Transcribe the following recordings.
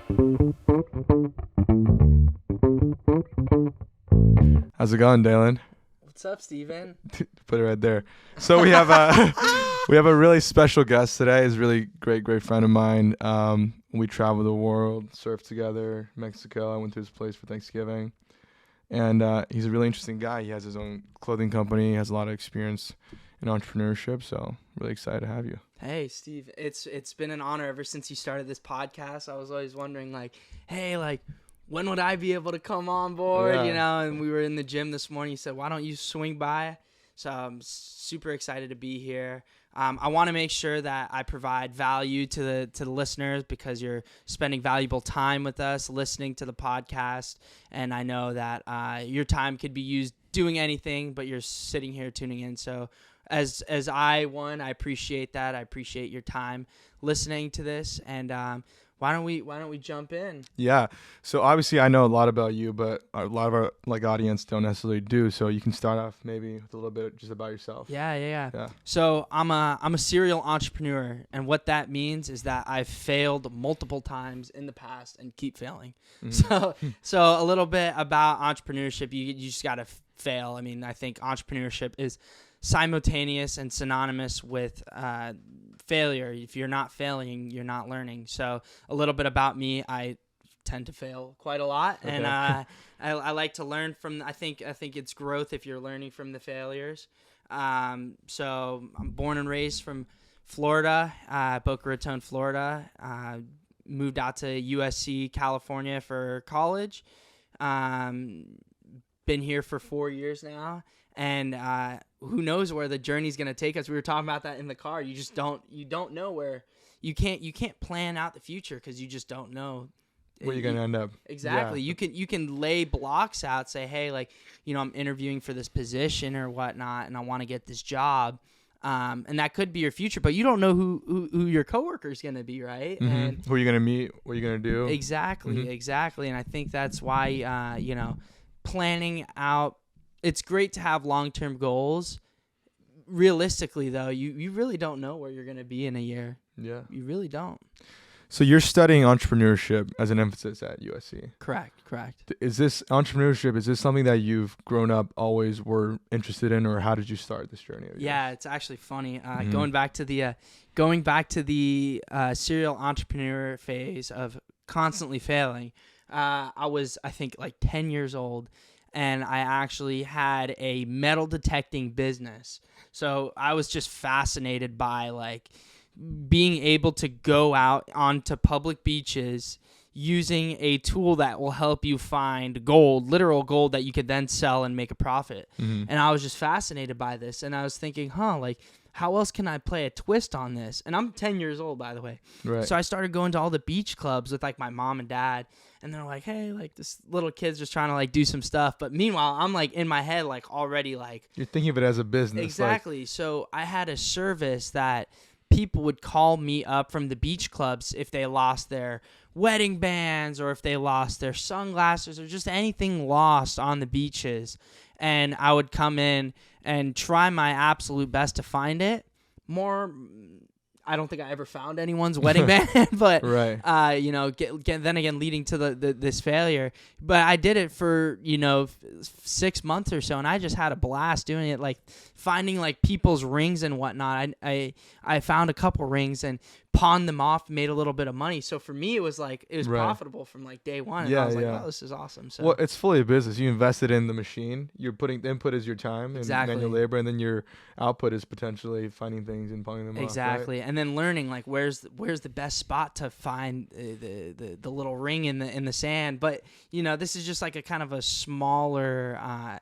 How's it going, Dalen? What's up, Steven? Put it right there. So we have a we have a really special guest today. He's a really great friend of mine. We travel the world, surf together, Mexico. I went to his place for Thanksgiving, and he's a really interesting guy. He has his own clothing company. He has a lot of experience in entrepreneurship. So really excited to have you. Hey, Steve. It's been an honor ever since you started this podcast. I was always wondering, when would I be able to come on board? Yeah. And we were in the gym this morning. You said, why don't you swing by? So I'm super excited to be here. I want to make sure that I provide value to the listeners because you're spending valuable time with us, listening to the podcast. And I know that your time could be used doing anything, but you're sitting here tuning in. So as I appreciate that. I appreciate your time listening to this. And why don't we jump in? Yeah. So obviously I know a lot about you, but a lot of our audience don't necessarily do. So you can start off maybe with a little bit just about yourself. Yeah. So I'm a serial entrepreneur, and what that means is that I've failed multiple times in the past and keep failing. Mm-hmm. So a little bit about entrepreneurship. You just gotta fail. I mean, I think entrepreneurship is simultaneous and synonymous with failure. If you're not failing, you're not learning. So a little bit about me: I tend to fail quite a lot, okay. And I like to learn from. I think it's growth if you're learning from the failures. So I'm born and raised from Florida, Boca Raton, Florida. Moved out to USC, California for college. Been here for 4 years now. And who knows where the journey's going to take us. We were talking about that in the car. You don't know where you can't plan out the future because you just don't know where you're going to end up. Exactly. Yeah. You can lay blocks out, say, hey, I'm interviewing for this position or whatnot, and I want to get this job. And that could be your future, but you don't know who your coworker is going to be, right? Mm-hmm. And who are you going to meet? What are you going to do? Exactly. And I think that's why, planning out. It's great to have long-term goals. Realistically, though, you really don't know where you're going to be in a year. Yeah. You really don't. So you're studying entrepreneurship as an emphasis at USC. Correct. Is this something that you've grown up always were interested in, or how did you start this journey? Yeah, it's actually funny. Going back to the serial entrepreneur phase of constantly failing, I was, I think, 10 years old. And I actually had a metal detecting business. So I was just fascinated by being able to go out onto public beaches using a tool that will help you find gold, literal gold that you could then sell and make a profit. Mm-hmm. And I was just fascinated by this. And I was thinking, how else can I play a twist on this? And I'm 10 years old, by the way. Right. So I started going to all the beach clubs with my mom and dad. And they're like, hey, this little kid's just trying to do some stuff. But meanwhile, I'm in my head, already You're thinking of it as a business. Exactly. So I had a service that people would call me up from the beach clubs if they lost their wedding bands or if they lost their sunglasses or just anything lost on the beaches. And I would come in and try my absolute best to find it. I don't think I ever found anyone's wedding band, but right. Then again, leading to this failure. But I did it for 6 months or so, and I just had a blast doing it. Finding people's rings and whatnot. I found a couple rings and pawned them off, made a little bit of money. So for me, it was right. Profitable from day one. And I was oh, this is awesome. So it's fully a business. You invested in the machine. You're putting the input is your time and manual labor, and then your output is potentially finding things and pawning them off. Exactly. Right? And then learning where's the best spot to find the little ring in the sand. But this is just a kind of a smaller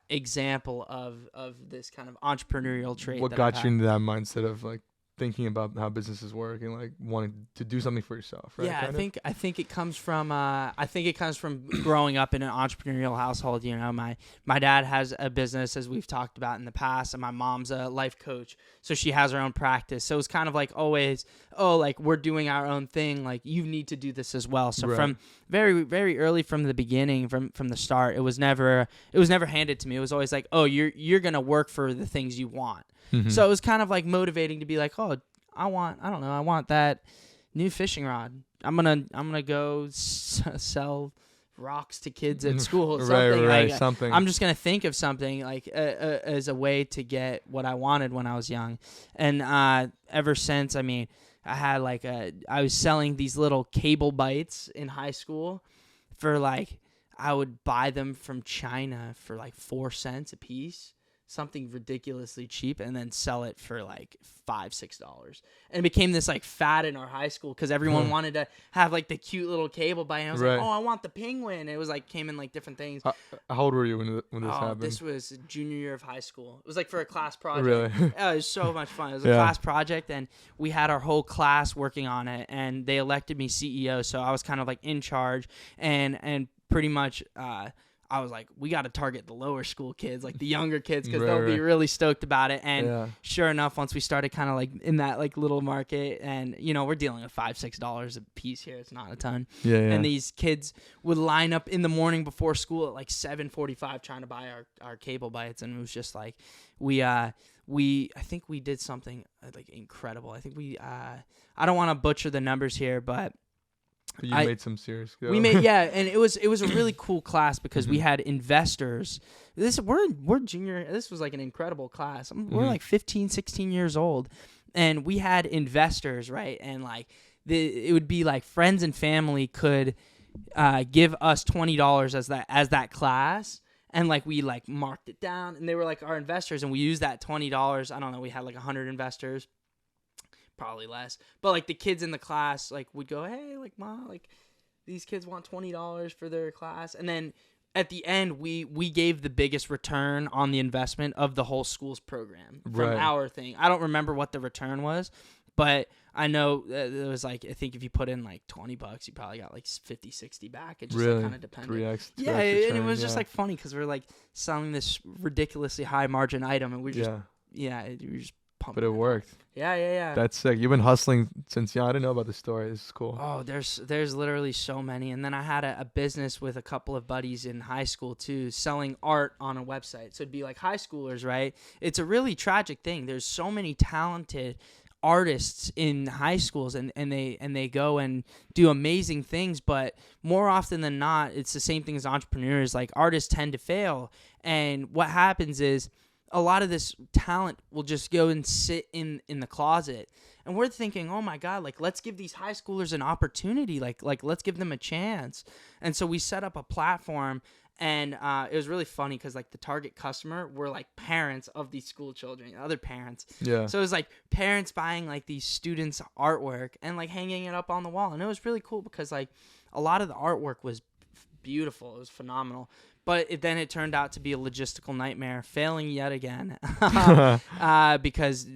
example of this kind of entrepreneurial trait. What got you into that mindset of thinking about how businesses work and wanting to do something for yourself, right? Yeah, I think it comes from growing up in an entrepreneurial household. My dad has a business, as we've talked about in the past, and my mom's a life coach, so she has her own practice. So it's kind of always, we're doing our own thing. You need to do this as well. So from very, very early from the beginning, from the start, it was never handed to me. It was always you're gonna work for the things you want. Mm-hmm. So it was kind of motivating to be I want that new fishing rod. I'm gonna go sell rocks to kids at school. Something right, like something. I'm just gonna think of something like as a way to get what I wanted when I was young, and ever since, I mean, I had I was selling these little cable bites in high school for I would buy them from China for 4 cents a piece, something ridiculously cheap, and then sell it for $5-6. And it became this fad in our high school because everyone wanted to have the cute little cable bite. And I was Right. like, oh, I want the penguin. It was came in different things. How old were you when this happened? This was junior year of high school. It was for a class project. Really? Yeah, it was so much fun. It was a class project, and we had our whole class working on it, and they elected me CEO, so I was kind of in charge, and pretty much I was like, we got to target the lower school kids, the younger kids, because they'll be really stoked about it. And sure enough, once we started kind of in that little market, and we're dealing with $5-6 a piece here. It's not a ton. Yeah. And these kids would line up in the morning before school at 7:45 trying to buy our cable bites, and it was just I think we did something incredible. I think I don't want to butcher the numbers here, but you made some serious go. We made and it was a really cool class because we had investors. We're junior. This was an incredible class. We're 15, 16 years old, and we had investors, right? And it would be friends and family could give us $20 as that class. And we marked it down, and they were our investors, and we used that $20. I don't know, we had 100 investors. Probably less, but the kids in the class would go, hey, Ma, these kids want $20 for their class, and then at the end we gave the biggest return on the investment of the whole school's program from our thing. I don't remember what the return was, but I know it was I think if you put in $20, you probably got 50, 60 back. It just kind of depended. 3x. Yeah, and it was just funny because we're selling this ridiculously high margin item, and we just we were just. But it worked. Yeah. That's sick. You've been hustling since young. I didn't know about this story. This is cool. Oh, there's literally so many. And then I had a business with a couple of buddies in high school too, selling art on a website. So it'd be high schoolers, right? It's a really tragic thing. There's so many talented artists in high schools, and they go and do amazing things, but more often than not, it's the same thing as entrepreneurs. Artists tend to fail, and what happens is a lot of this talent will just go and sit in the closet, and we're thinking, oh my God, let's give these high schoolers an opportunity, let's give them a chance. And so we set up a platform, and it was really funny because the target customer were parents of these school children, other parents. Yeah. So it was parents buying these students' artwork and hanging it up on the wall, and it was really cool because a lot of the artwork was beautiful. It was phenomenal. But then it turned out to be a logistical nightmare, failing yet again, because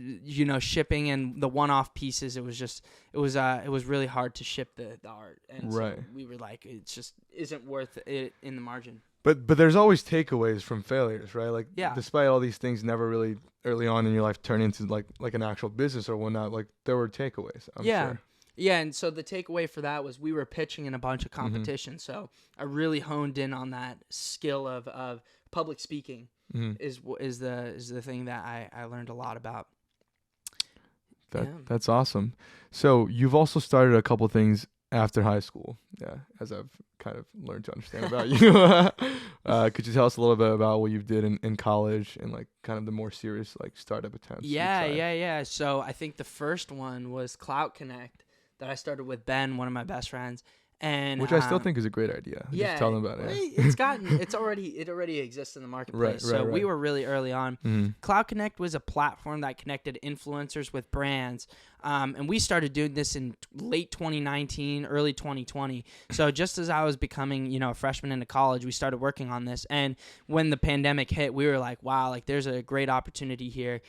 shipping and the one-off pieces. It was really hard to ship the art, and so we were it just isn't worth it in the margin. But there's always takeaways from failures, right? Despite all these things never really early on in your life turn into an actual business or whatnot. There were takeaways. I'm sure. Yeah, and so the takeaway for that was we were pitching in a bunch of competitions, so I really honed in on that skill of public speaking. Is the thing that I learned a lot about. That's awesome. So you've also started a couple things after high school, as I've kind of learned to understand about you. Could you tell us a little bit about what you did in college and kind of the more serious startup attempts? Yeah. So I think the first one was Clout Connect that I started with Ben, one of my best friends, and which I still think is a great idea. Just tell them about it. It already exists in the marketplace. Right. We were really early on. Cloud Connect was a platform that connected influencers with brands, and we started doing this in late 2019, early 2020. So just as I was becoming, a freshman into college, we started working on this. And when the pandemic hit, we were like, wow, there's a great opportunity here.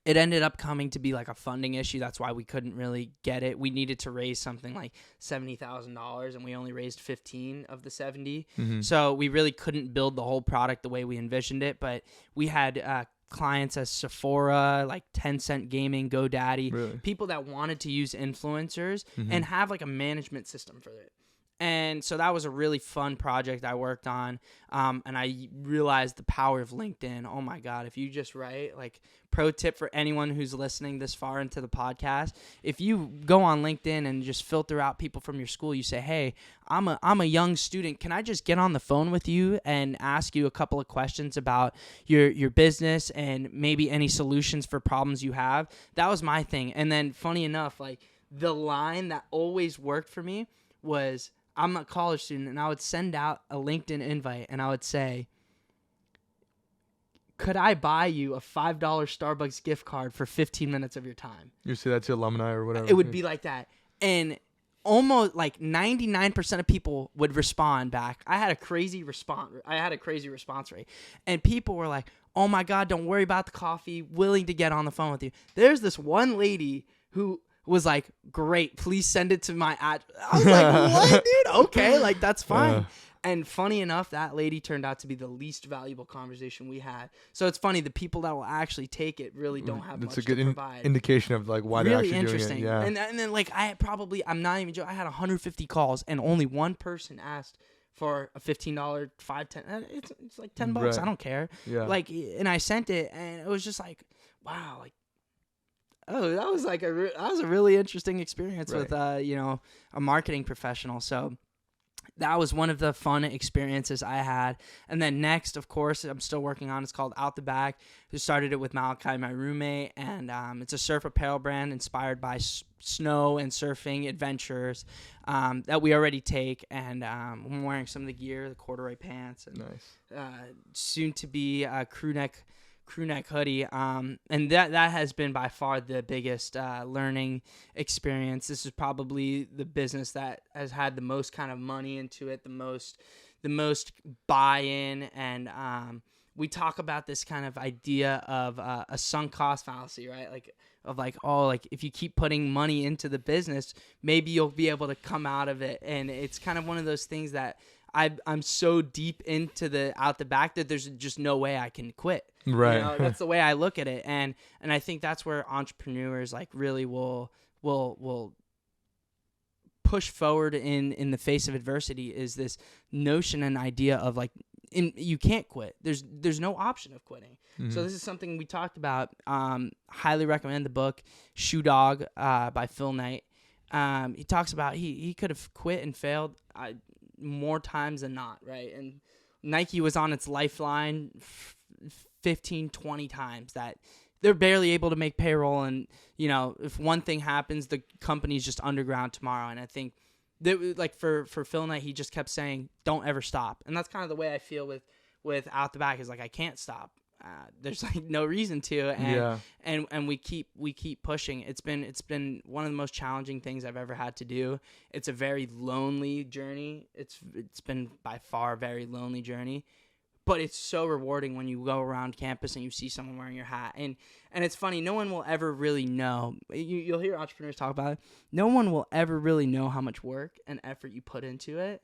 It ended up coming to be a funding issue. That's why we couldn't really get it. We needed to raise something like $70,000, and we only raised 15 of the 70. So we really couldn't build the whole product the way we envisioned it. But we had clients as Sephora, 10 Cent Gaming, GoDaddy, people that wanted to use influencers and have a management system for it. And so that was a really fun project I worked on. And I realized the power of LinkedIn. Oh my God. If you just write, like, pro tip for anyone who's listening this far into the podcast, if you go on LinkedIn and just filter out people from your school, you say, hey, I'm a young student. Can I just get on the phone with you and ask you a couple of questions about your business and maybe any solutions for problems you have? That was my thing. And then funny enough, like, the line that always worked for me was, I'm a college student, and I would send out a LinkedIn invite, and I would say, could I buy you a $5 Starbucks gift card for 15 minutes of your time? You say that to alumni or whatever. It would be like that. And almost like 99% of people would respond back. I had a crazy response rate. And people were like, oh my God, don't worry about the coffee, willing to get on the phone with you. There's this one lady who was like, great, please send it to my ad. I was like, what, dude? Okay, like, that's fine. And funny enough, that lady turned out to be the least valuable conversation we had. So it's funny, the people that will actually take it really don't have much to provide. That's a good indication of like why really they're actually interesting. doing it. Yeah. And then like I'm not even joking, I had 150 calls and only one person asked for a $15, $5, $10. It's like $10. Right. I don't care. Yeah. Like, and I sent it, and it was just like, wow, like, oh, that was like that was a really interesting experience with a marketing professional. So that was one of the fun experiences I had. And then next, of course, I'm still working on. It's called Out the Back. Who started it with Malachi, my roommate, and it's a surf apparel brand inspired by snow and surfing adventures that we already take. And I'm wearing some of the gear, the corduroy pants, and soon to be a crew neck hoodie, and that has been by far the biggest learning experience. This is probably the business that has had the most kind of money into it, the most buy-in, and we talk about this kind of idea of a sunk cost fallacy, right? Like, of like, oh, like, if you keep putting money into the business, maybe you'll be able to come out of it. And it's kind of one of those things that I'm so deep into the Out the Back that there's just no way I can quit. Right. You know, that's the way I look at it. And I think that's where entrepreneurs like really will push forward in the face of adversity, is this notion and idea of like, you can't quit. There's no option of quitting. Mm-hmm. So this is something we talked about. Highly recommend the book Shoe Dog by Phil Knight. He talks about he could have quit and failed more times than not, right? And Nike was on its lifeline 15, 20 times that they're barely able to make payroll. And, you know, if one thing happens, the company's just underground tomorrow. And I think that, like, for Phil Knight, he just kept saying, don't ever stop. And that's kind of the way I feel with Out the Back, is like, I can't stop. There's like no reason to, and we keep pushing. It's been one of the most challenging things I've ever had to do. It's a very lonely journey. It's been by far a very lonely journey, but it's so rewarding when you go around campus and you see someone wearing your hat. And it's funny, no one will ever really know. You'll hear entrepreneurs talk about it. No one will ever really know how much work and effort you put into it.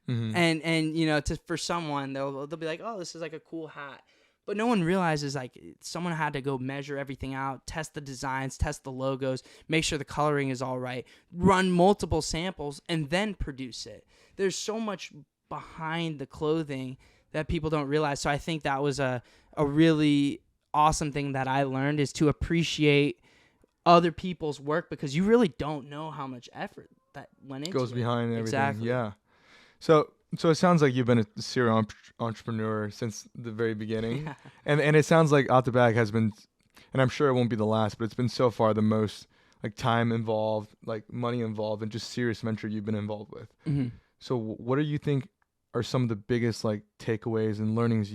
Mm-hmm. And you know, for someone, they'll be like, oh, this is like a cool hat. But no one realizes, like, someone had to go measure everything out, test the designs, test the logos, make sure the coloring is all right, run multiple samples, and then produce it. There's so much behind the clothing that people don't realize. So I think that was a really awesome thing that I learned, is to appreciate other people's work, because you really don't know how much effort that went into it. Goes behind everything. Exactly. Yeah. So it sounds like you've been a serial entrepreneur since the very beginning. Yeah. And it sounds like Out the Back has been, and I'm sure it won't be the last, but it's been so far the most like time involved, like money involved, and just serious venture you've been involved with. Mm-hmm. So what do you think are some of the biggest like takeaways and learnings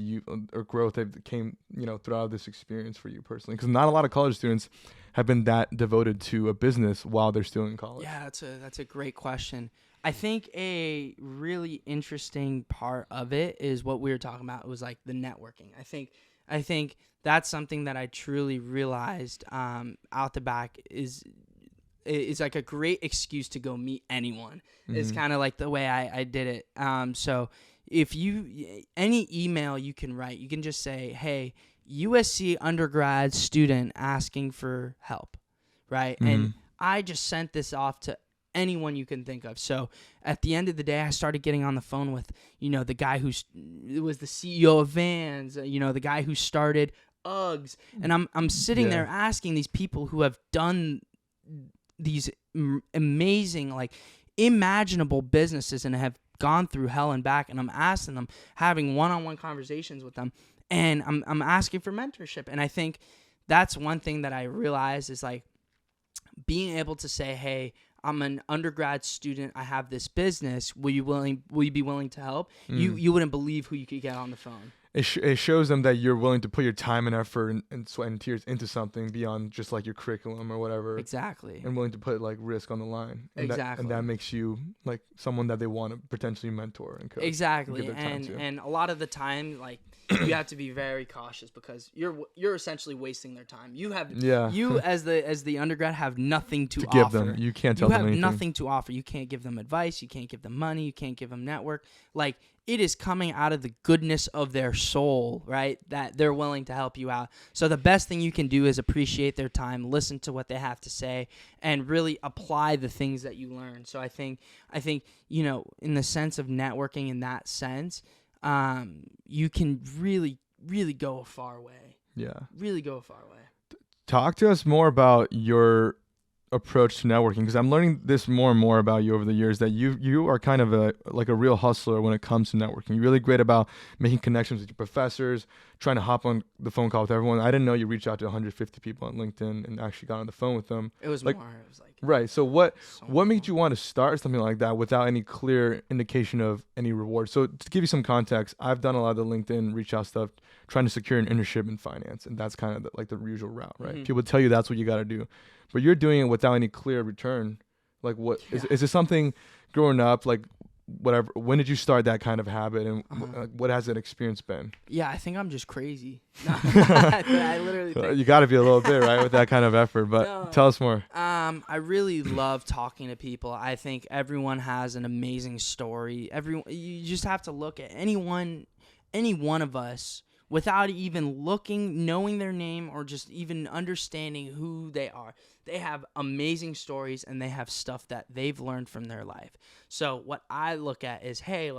or growth that came, you know, throughout this experience for you personally? Because not a lot of college students have been that devoted to a business while they're still in college. Yeah, that's a great question. I think a really interesting part of it is what we were talking about. It was like the networking. I think that's something that I truly realized. Out the Back is like a great excuse to go meet anyone. Mm-hmm. It's kind of like the way I did it. So if any email you can write, you can just say, hey, USC undergrad student asking for help, right? Mm-hmm. And I just sent this off to anyone you can think of. So at the end of the day, I started getting on the phone with, the guy who was the CEO of Vans, the guy who started Uggs. And I'm sitting there asking these people who have done these amazing, like imaginable businesses and have gone through hell and back. And I'm asking them, having one-on-one conversations with them. And I'm asking for mentorship. And I think that's one thing that I realized is like being able to say, hey, I'm an undergrad student. I have this business. Will you be willing to help? You wouldn't believe who you could get on the phone. It shows them that you're willing to put your time and effort and sweat and tears into something beyond just like your curriculum or whatever. Exactly. And willing to put like risk on the line. And exactly. That makes you like someone that they want to potentially mentor and coach. Exactly. And a lot of the time, like you have to be very cautious because you're essentially wasting their time. You as the undergrad have nothing to offer. Give them. You can't tell them anything. You have nothing to offer. You can't give them advice. You can't give them money. You can't give them network. Like it is coming out of the goodness of their soul, right? That they're willing to help you out. So the best thing you can do is appreciate their time, listen to what they have to say, and really apply the things that you learn. So I think in the sense of networking in that sense, you can really, really go a far way. Yeah. Really go a far way. Talk to us more about your approach to networking, because I'm learning this more and more about you over the years, that you are kind of a real hustler when it comes to networking. You're really great about making connections with your professors, trying to hop on the phone call with everyone. I didn't know you reached out to 150 people on LinkedIn and actually got on the phone with them. It was more. It was like right. So what made you want to start something like that without any clear indication of any reward? So to give you some context, I've done a lot of the LinkedIn reach out stuff, trying to secure an internship in finance, and that's kind of the usual route, right? Mm-hmm. People tell you that's what you got to do. But you're doing it without any clear return. Like what is it something growing up, like whatever, when did you start that kind of habit, and what has that experience been? Yeah, I think I'm just crazy. I literally think. You got to be a little bit, right, with that kind of effort, but tell us more. I really love talking to people. I think everyone has an amazing story. You just have to look at any one of us without even knowing their name, or just even understanding who they are. They have amazing stories, and they have stuff that they've learned from their life. So what I look at is, hey,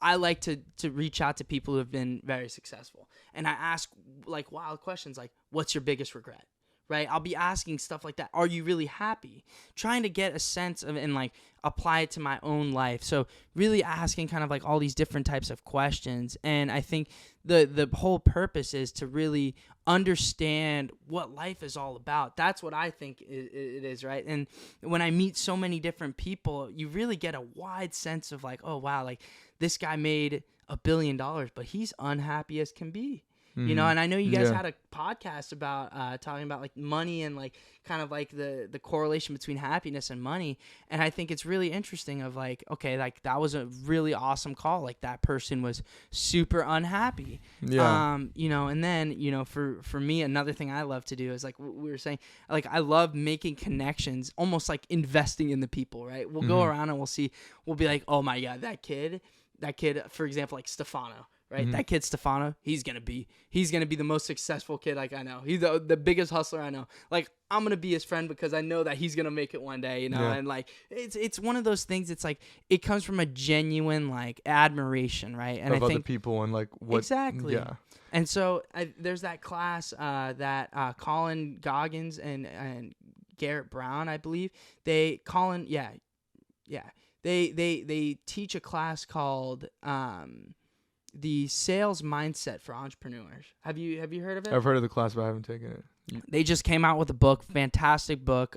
I like to reach out to people who have been very successful. And I ask like wild questions like, what's your biggest regret? Right? I'll be asking stuff like that. Are you really happy? Trying to get a sense of and like apply it to my own life. So really asking kind of like all these different types of questions. And I think the whole purpose is to really understand what life is all about. That's what I think it is, right? And when I meet so many different people, you really get a wide sense of like, oh, wow, like this guy made $1 billion, but he's unhappy as can be. You know, and I know you guys had a podcast about talking about like money and like kind of like the correlation between happiness and money. And I think it's really interesting of like, okay, like that was a really awesome call. Like that person was super unhappy. Yeah. And then, for me, another thing I love to do is like we were saying, like I love making connections, almost like investing in the people, right? We'll go around and we'll be like, oh my God, that kid, for example, like Stefano. Right, that kid Stefano, he's gonna be the most successful kid like I know. He's the biggest hustler I know. Like I'm gonna be his friend because I know that he's gonna make it one day, And like it's one of those things. It's like it comes from a genuine like admiration, right? And of I think other people and like what exactly. Yeah. And so there's that class that Colin Goggins and Garrett Brown, I believe, they teach a class called the sales mindset for entrepreneurs. Have you heard of it? I've heard of the class, but I haven't taken it. They just came out with a book, fantastic book.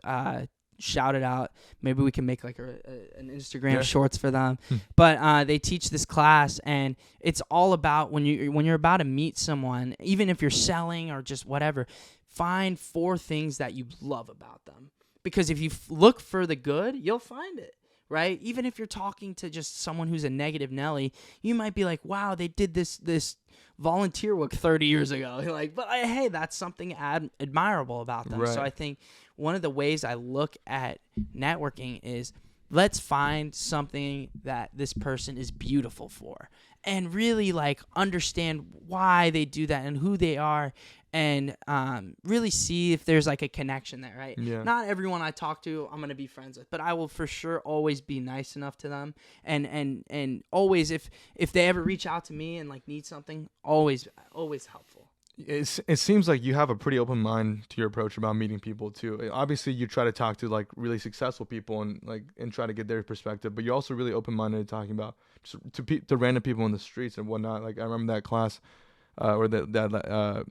Shout it out. Maybe we can make like an Instagram shorts for them. But they teach this class, and it's all about when you're about to meet someone, even if you're selling or just whatever, find 4 things that you love about them. Because if you look for the good, you'll find it. Right? Even if you're talking to just someone who's a negative Nelly, you might be like, wow, they did this volunteer work 30 years ago. You're like, but hey, that's something admirable about them. Right. So I think one of the ways I look at networking is let's find something that this person is beautiful for, and really like understand why they do that and who they are, and really see if there's like a connection there, right? Yeah. Not everyone I talk to I'm gonna be friends with, but I will for sure always be nice enough to them, and always if they ever reach out to me and like need something, always helpful. It seems like you have a pretty open mind to your approach about meeting people too. Obviously, you try to talk to like really successful people and try to get their perspective, but you're also really open minded talking about just to random people in the streets and whatnot. Like I remember that class, or that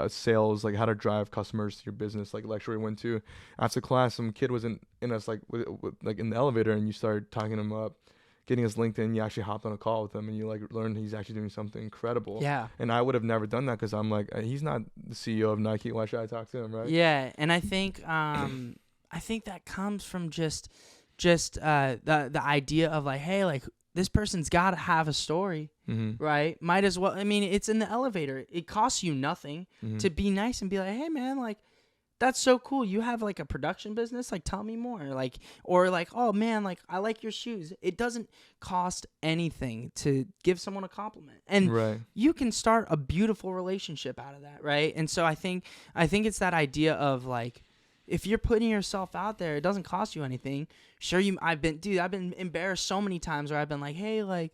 sales, like how to drive customers to your business, like lecture we went to. After class, some kid was in us like like in the elevator, and you started talking him up, getting his LinkedIn. You actually hopped on a call with him, and you like learned he's actually doing something incredible. Yeah. And I would have never done that because I'm like, he's not the CEO of Nike. Why should I talk to him, right? Yeah, and I think that comes from just the idea of like, hey, like this person's got to have a story, right? Might as well. I mean, it's in the elevator. It costs you nothing to be nice and be like, hey, man, like, that's so cool. You have like a production business. Like, tell me more. Like, or like, oh man, like I like your shoes. It doesn't cost anything to give someone a compliment, and you can start a beautiful relationship out of that, right? And so I think it's that idea of like, if you're putting yourself out there, it doesn't cost you anything. Sure, I've been embarrassed so many times where I've been like, hey, like,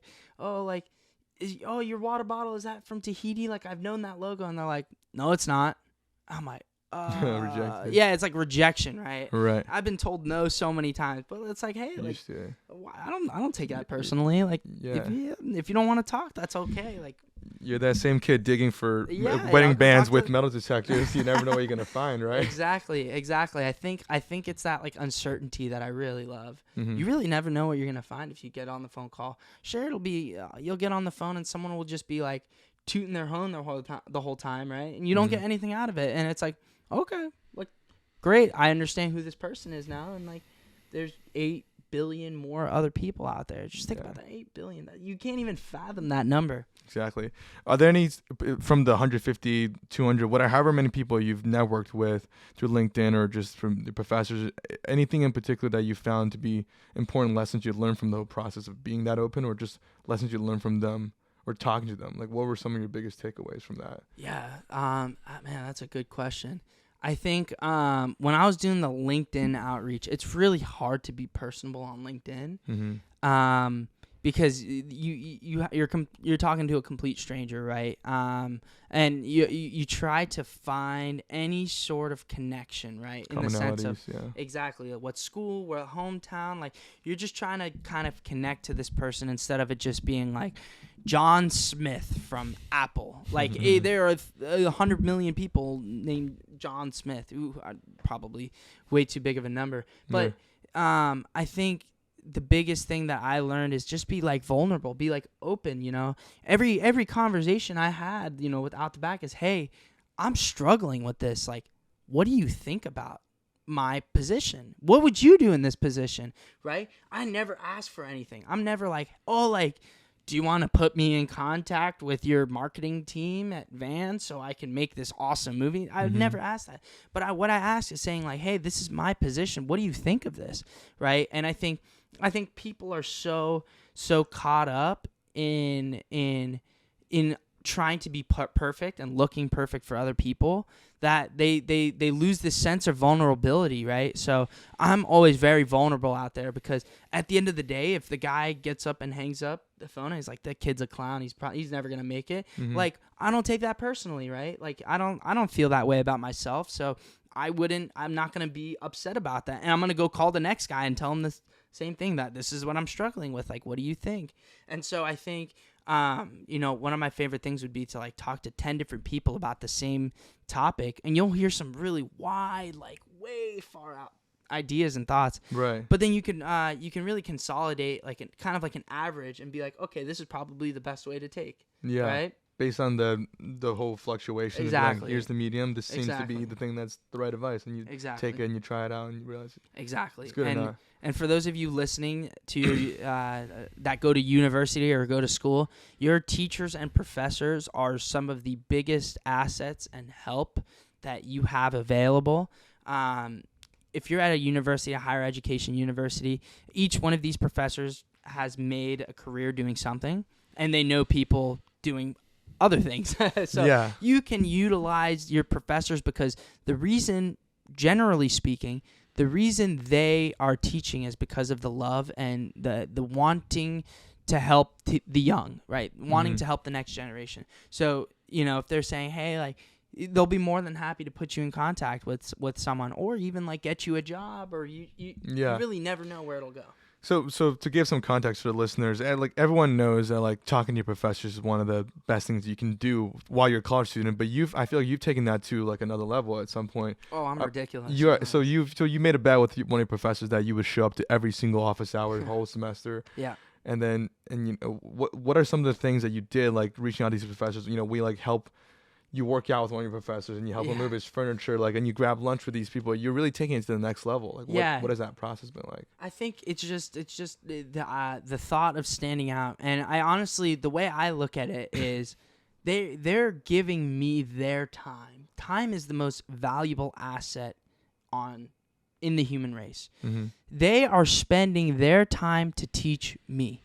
your water bottle, is that from Tahiti? Like, I've known that logo, and they're like, no, it's not. I'm like, Rejected. Yeah, it's like rejection, right? Right. I've been told no so many times, but it's like, hey, like, I don't take that personally. Like, if you don't want to talk, that's okay. Like, you're that same kid digging for wedding bands with metal detectors. You never know what you're gonna find, right? Exactly. I think it's that like uncertainty that I really love. You really never know what you're gonna find if you get on the phone call. Sure, it'll be you'll get on the phone and someone will just be like tooting their horn the whole time, right? And you don't get anything out of it, and it's like, okay, like, great, I understand who this person is now, and like, there's 8 billion more other people out there. Just think about that, 8 billion. You can't even fathom that number. Exactly. Are there any from the 150, 200, whatever, however many people you've networked with through LinkedIn or just from the professors, anything in particular that you found to be important lessons you learned from the whole process of being that open, or just lessons you learned from them or talking to them? Like, what were some of your biggest takeaways from that? Yeah, man, that's a good question. I think when I was doing the LinkedIn outreach, it's really hard to be personable on LinkedIn, because you're talking to a complete stranger, right? And you try to find any sort of connection, right? In the sense of exactly what school, what hometown, like you're just trying to kind of connect to this person instead of it just being like John Smith from Apple. Like there are 100 million people named John Smith. Ooh, probably way too big of a number. But I think the biggest thing that I learned is just be like vulnerable, be like open, you know. Every conversation I had, you know, with Out the Back is, hey, I'm struggling with this. Like, what do you think about my position? What would you do in this position? Right? I never ask for anything. I'm never like, oh, like, do you want to put me in contact with your marketing team at Vans so I can make this awesome movie? I've never asked that. But what I ask is saying like, hey, this is my position. What do you think of this? Right? And I think people are so caught up in trying to be perfect and looking perfect for other people that they lose this sense of vulnerability, right? So I'm always very vulnerable out there, because at the end of the day, if the guy gets up and hangs up the phone and he's like, that kid's a clown, he's never gonna make it. Like, I don't take that personally, right? Like, I don't feel that way about myself, so I'm not gonna be upset about that, and I'm gonna go call the next guy and tell him the same thing, that this is what I'm struggling with. Like, what do you think? And so I think one of my favorite things would be to like talk to 10 different people about the same topic, and you'll hear some really wide, like way far out ideas and thoughts. Right. But then you can really consolidate like kind of like an average and be like, okay, this is probably the best way to take. Yeah. Right. Based on the whole fluctuation. Exactly. Like, here's the medium. This seems to be the thing that's the right advice, and you take it and you try it out and you realize it's good enough. And for those of you listening to that go to university or go to school, your teachers and professors are some of the biggest assets and help that you have available. if you're at a university, a higher education university, each one of these professors has made a career doing something, and they know people doing other things. So you can utilize your professors, because the reason, generally speaking, the reason they are teaching is because of the love and the wanting to help the young, right? Wanting to help the next generation. So, if they're saying, hey, like, they'll be more than happy to put you in contact with someone, or even like get you a job, or you really never know where it'll go. So to give some context for the listeners, like, everyone knows that, like, talking to your professors is one of the best things you can do while you're a college student. But I feel like you've taken that to, like, another level at some point. Oh, I'm ridiculous. So you made a bet with one of your professors that you would show up to every single office hour the whole semester. Yeah. And what are some of the things that you did, like reaching out to these professors? We like help you work out with one of your professors, and you help him move his furniture, like, and you grab lunch with these people. You're really taking it to the next level. Like, what has that process been like? I think it's just the thought of standing out. And I honestly, the way I look at it is they're giving me their time. Time is the most valuable asset in the human race. Mm-hmm. They are spending their time to teach me.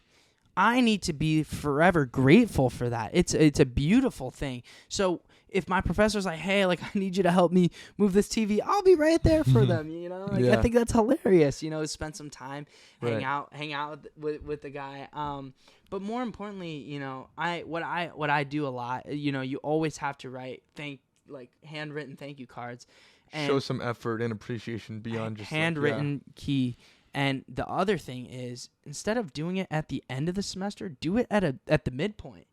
I need to be forever grateful for that. It's a beautiful thing. So if my professor's like, hey, like, I need you to help me move this TV, I'll be right there for them. I think that's hilarious. Spend some time, hang out with the guy. But more importantly, what I do a lot. You always have to handwritten thank you cards. And show some effort and appreciation beyond just handwritten key. And the other thing is, instead of doing it at the end of the semester, do it at the midpoint.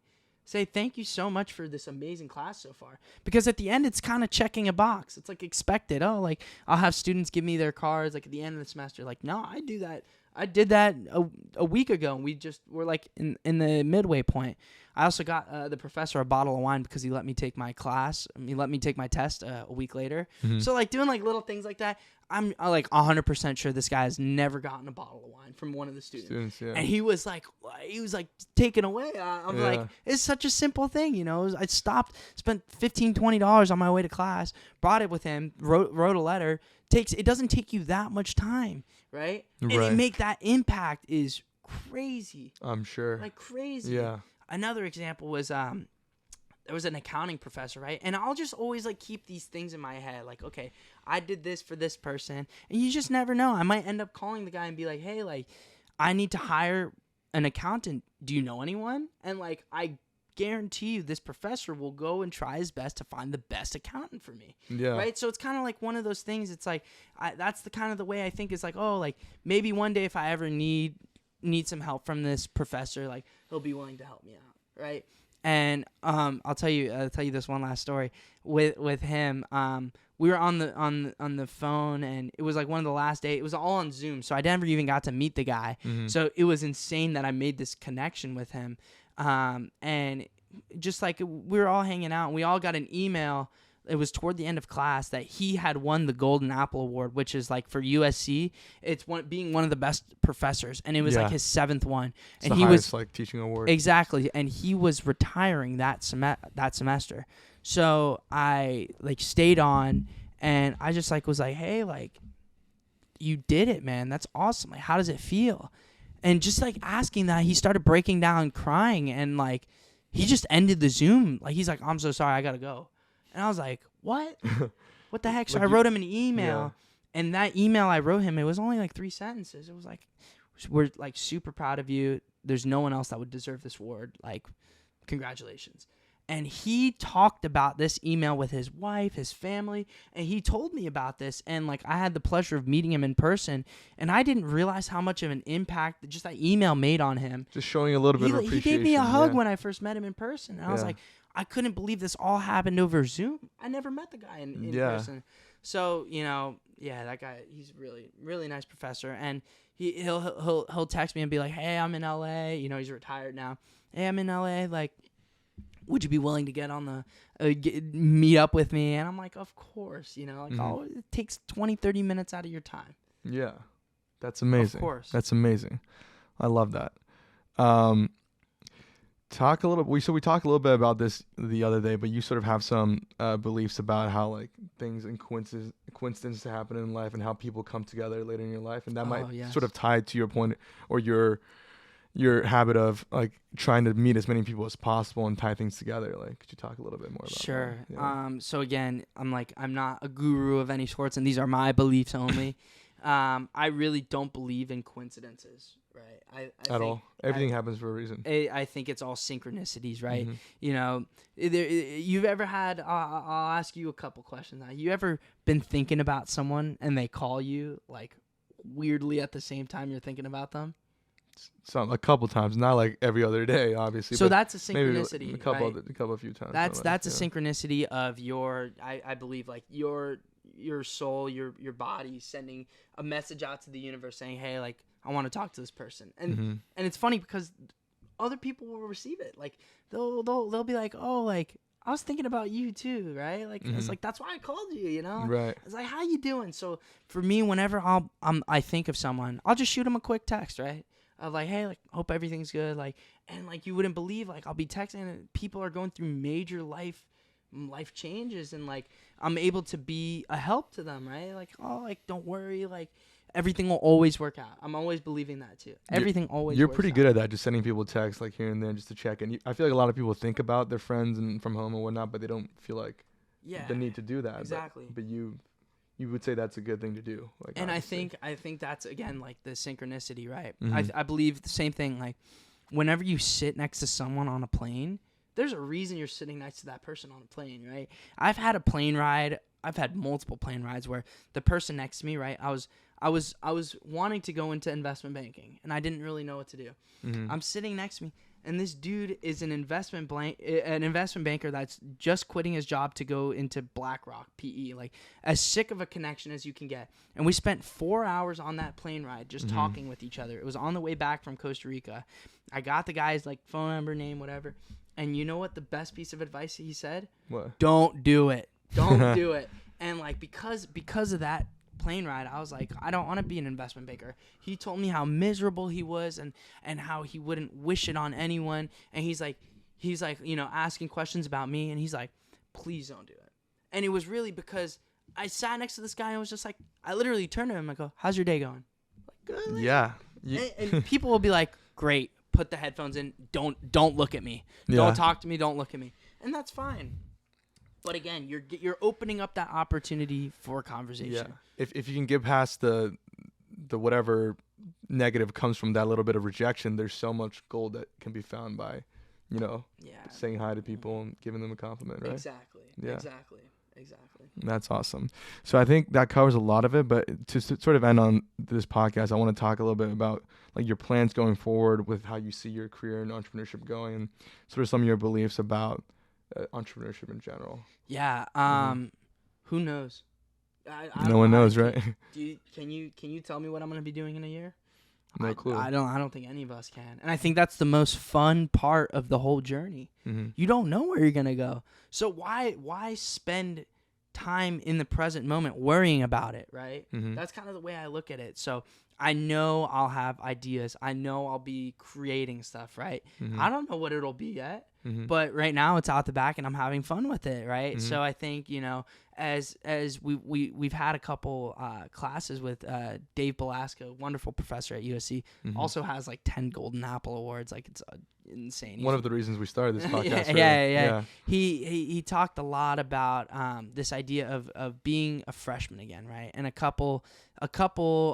Say, thank you so much for this amazing class so far. Because at the end, it's kind of checking a box. It's like expected. Oh, like, I'll have students give me their cards like at the end of the semester. Like, no, I do that. I did that a week ago, and we're like in the midway point. I also got the professor a bottle of wine because he let me take my class. He let me take my test a week later. Mm-hmm. So, like, doing like little things like that. I'm like 100% sure this guy has never gotten a bottle of wine from one of the students. And he was like taken away. I'm like, it's such a simple thing, I stopped, spent $15, $20 on my way to class, brought it with him, wrote a letter. It doesn't take you that much time, right? And to make that impact is crazy. I'm sure. Like crazy. Yeah. Another example was there was an accounting professor, right? And I'll just always like keep these things in my head. Like, okay, I did this for this person. And you just never know. I might end up calling the guy and be like, hey, like, I need to hire an accountant. Do you know anyone? And like, I guarantee you this professor will go and try his best to find the best accountant for me. Yeah. Right? So it's kind of like one of those things. It's like, that's the kind of the way I think is like, oh, like maybe one day if I ever need some help from this professor, like he'll be willing to help me out. Right? And I'll tell you this one last story with him. We were on the phone, and it was like one of the last days. It was all on Zoom, so I never even got to meet the guy. Mm-hmm. So it was insane that I made this connection with him. And just like we were all hanging out, and we all got an email. It was toward the end of class that he had won the Golden Apple Award, which is like for USC. It's being one of the best professors, and it was like his 7th one. It's the highest like teaching award. Exactly, and he was retiring that semester. So I like stayed on, and I just like was like, hey, like, you did it, man. That's awesome. Like, how does it feel? And just like asking that, he started breaking down, crying, and like he just ended the Zoom. Like, he's like, I'm so sorry, I gotta go. And I was like, what? What the heck? So I wrote him an email, and that email I wrote him, it was only like 3 sentences. It was like, we're like super proud of you. There's no one else that would deserve this award. Like, congratulations. And he talked about this email with his wife, his family, and he told me about this. And like, I had the pleasure of meeting him in person, and I didn't realize how much of an impact just that email made on him. Just showing a little bit of appreciation. He gave me a hug when I first met him in person, and I was like, I couldn't believe this all happened over Zoom. I never met the guy in person. So, that guy, he's really, really nice professor. And he'll text me and be like, hey, I'm in LA. He's retired now. Hey, I'm in LA. Like, would you be willing to get on meet up with me? And I'm like, of course, oh, it takes 20, 30 minutes out of your time. Yeah. That's amazing. Of course. That's amazing. I love that. talk a little. We talked a little bit about this the other day, but you sort of have some beliefs about how like things and coincidences happen in life, and how people come together later in your life, and that might sort of tie to your point or your habit of like trying to meet as many people as possible and tie things together. Like, could you talk a little bit more about Sure. that? Yeah. So again, I'm not a guru of any sorts, and these are my beliefs only. I really don't believe in coincidences, right? I At all. Everything happens for a reason. I think it's all synchronicities, right? Mm-hmm. You know, you've ever had, I'll ask you a couple questions now. You ever been thinking about someone and they call you like weirdly at the same time you're thinking about them? A couple times, not like every other day, obviously. So but that's a synchronicity, maybe right? a few times. That's a synchronicity of your, I believe, like your soul, your body sending a message out to the universe saying, hey, like, I want to talk to this person. And and it's funny because other people will receive it. Like they'll be like, oh, like I was thinking about you too, right? Like it's like that's why I called you, you know? Right. It's like, how you doing? So for me, whenever I think of someone, I'll just shoot them a quick text, right? Of like, hey, like, hope everything's good, like, and like you wouldn't believe, like, I'll be texting and people are going through major life changes, and like I'm able to be a help to them, right? Like, oh, like don't worry, like everything will always work out. I'm always believing that too. Everything always. You're works pretty out. good at that, just sending people texts like here and there just to check. And I feel like a lot of people think about their friends and from home and whatnot, but they don't feel like the need to do that. Exactly. But you would say that's a good thing to do. Like, and honestly. I think that's again like the synchronicity, right? Mm-hmm. I believe the same thing. Like whenever you sit next to someone on a plane, there's a reason you're sitting next to that person on a plane, right? I've had a plane ride. I've had multiple plane rides where the person next to me, right? I was wanting to go into investment banking, and I didn't really know what to do. Mm-hmm. I'm sitting next to me, and this dude is an investment banker that's just quitting his job to go into BlackRock PE, like as sick of a connection as you can get. And we spent 4 hours on that plane ride just talking with each other. It was on the way back from Costa Rica. I got the guy's like phone number, name, whatever. And you know what the best piece of advice he said? What? Don't do it. Don't do it. And like because of that plane ride, I was like, I don't want to be an investment banker. He told me how miserable he was and how he wouldn't wish it on anyone. And he's like, you know, asking questions about me, and he's like, please don't do it. And it was really because I sat next to this guy and was just like, I literally turned to him and go, how's your day going? Like, good. Yeah. And people will be like, great, put the headphones in, don't look at me. Don't talk to me, don't look at me. And that's fine. But again, you're opening up that opportunity for conversation. Yeah. If you can get past the whatever negative comes from that little bit of rejection, there's so much gold that can be found by, you know, saying hi to people and giving them a compliment, right? Exactly. Yeah. Exactly. That's awesome. So I think that covers a lot of it, but to sort of end on this podcast, I want to talk a little bit about like your plans going forward with how you see your career in entrepreneurship going, and sort of some of your beliefs about entrepreneurship in general. Yeah. Who knows? No one knows, right? Can you tell me what I'm going to be doing in a year? No clue. I don't think any of us can. And I think that's the most fun part of the whole journey. Mm-hmm. You don't know where you're going to go. So why spend time in the present moment worrying about it, right? Mm-hmm. That's kind of the way I look at it. So I know I'll have ideas. I know I'll be creating stuff, right? Mm-hmm. I don't know what it'll be yet. Mm-hmm. But right now it's out the back and I'm having fun with it, right? Mm-hmm. So I think, you know, as we've had a couple classes with Dave Belasco, wonderful professor at USC, also has like 10 Golden Apple Awards. Like it's insane. One of the reasons we started this podcast. Yeah. He talked a lot about this idea of being a freshman again, right? And a couple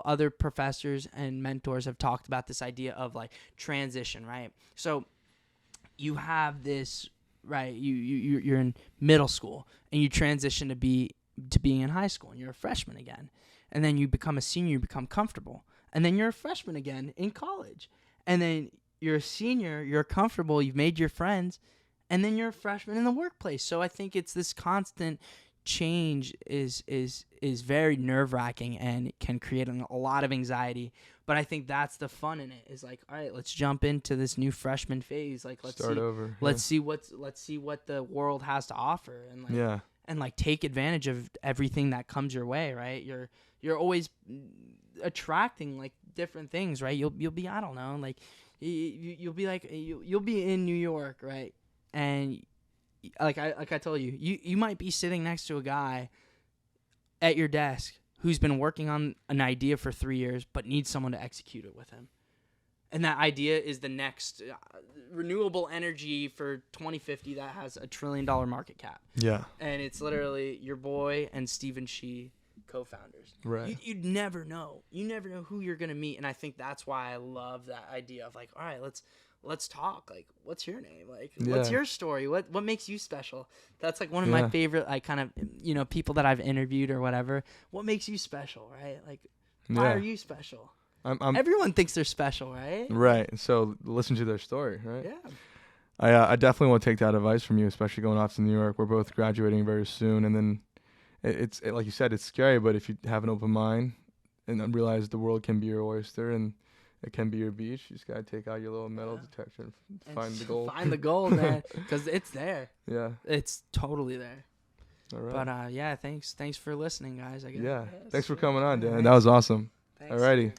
other professors and mentors have talked about this idea of like transition, right? So you have this, right? You're in middle school and you transition to being in high school, and you're a freshman again, and then you become a senior, you become comfortable, and then you're a freshman again in college, and then you're a senior, you're comfortable, you've made your friends, and then you're a freshman in the workplace. So I think it's this constant change is very nerve-wracking and can create a lot of anxiety. But I think that's the fun in it, is like, all right, let's jump into this new freshman phase. Like, let's start over. Let's see what the world has to offer, and like take advantage of everything that comes your way, right? You're always attracting like different things, right? You'll be, I don't know, like you'll be like, you'll be in New York, right? And like I told you, you might be sitting next to a guy at your desk who's been working on an idea for 3 years, but needs someone to execute it with him. And that idea is the next renewable energy for 2050 that has $1 trillion market cap. Yeah. And it's literally your boy and Stephen Shee, co-founders. Right. You'd never know. You never know who you're going to meet. And I think that's why I love that idea of like, all right, let's talk. Like, what's your name? Like, what's your story? What makes you special? That's like one of my favorite, like, kind of, people that I've interviewed or whatever. What makes you special, right? Like, why are you special? Everyone thinks they're special, right? Right. So listen to their story, right? Yeah. I definitely want to take that advice from you, especially going off to New York. We're both graduating very soon, and then it's like you said, it's scary. But if you have an open mind and realize the world can be your oyster and it can be your beach, you just gotta take out your little metal detector and find the gold. Find the gold, man, because it's there. Yeah. It's totally there. All right. But thanks for listening, guys. I guess. Yeah. Thanks for coming on, Dan. That was awesome. Thanks. Alrighty.